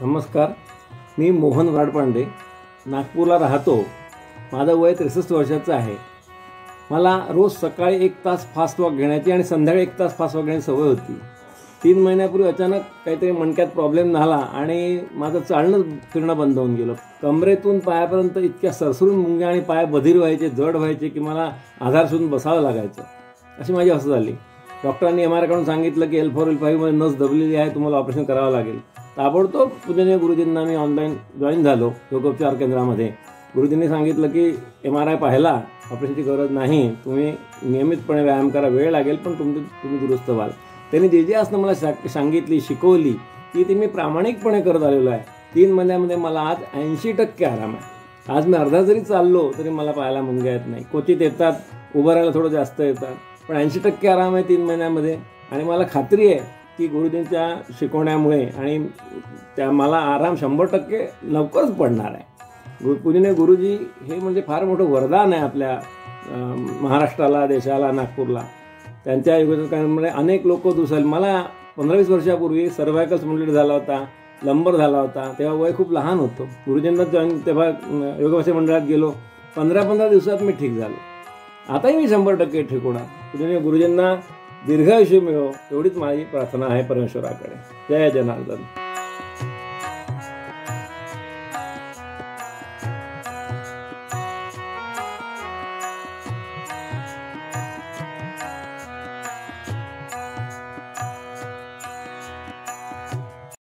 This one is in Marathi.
नमस्कार, मी मोहन वाडपांडे नागपूरला राहतो। माझं वय 63 वर्षाचं आहे। मला रोज सकाळी 1 तास फास्ट वॉक घेण्याची आणि संध्याकाळी 1 तास फास्ट वॉक घेण्याची सवय होती। 3 महिन्यापूर्वी अचानक काहीतरी मणक्यात प्रॉब्लेम झाला आणि माझं चालणं फिरणं बंद होऊन गेलं। कमरेतून पायापर्यंत इतक्या सरसरून मुंग्या आणि पाय बधीर व्हायचे, जड व्हायचे की मला आधार शोधून बसावं लागायचं। अशी माझी अवस्था झाली। डॉक्टरांनी MRI काढून सांगितलं की L4 L5 मध्ये नस दबलेली आहे, तुम्हाला ऑपरेशन करावं लागेल। ताबडतोब पूजनीय गुरुजींना मी ऑनलाईन जॉईन झालो योगोपचार केंद्रामध्ये। गुरुजींनी सांगितलं की MRI पाहिला, ऑपरेशनची गरज नाही, तुम्ही नियमितपणे व्यायाम करा, वेळ लागेल पण तुम्ही दुरुस्त व्हाल। त्यांनी जे असं मला सांगितली, शिकवली ती मी प्रामाणिकपणे करत आलेलो आहे। 3 महिन्यामध्ये मला आज 80% आराम आहे। आज मी अर्धा जरी चाललो तरी मला पायाला मुंग्या येत नाही। क्वचित येतात, उभं राहायला थोडं जास्त येतात, पण 80% आराम आहे 3 महिन्यामध्ये। आणि मला खात्री आहे की गुरुजींच्या शिकवण्यामुळे आणि त्या मला आराम 100% लवकरच पडणार आहे। पूजनीय गुरुजी हे म्हणजे फार मोठं वरदान आहे आपल्या महाराष्ट्राला, देशाला, नागपूरला। त्यांच्या योगदानामुळे अनेक लोक दुसरे। मला 15-20 वर्षापूर्वी सर्वायकल स्पॉन्डिलायटिस झाला होता, लंबर झाला होता, तेव्हा वय खूप लहान होतं। गुरुजींना जॉईन तेव्हा योगाभ्यास मंडळात गेलो, 15-15 दिवसात मी ठीक झालो। आताही मी 100% ठीक होणार। पूजनीय गुरुजींना दीर्घायुष्य मिळो एवढीच माझी प्रार्थना आहे परमेश्वराकडे। जय जनार्दन।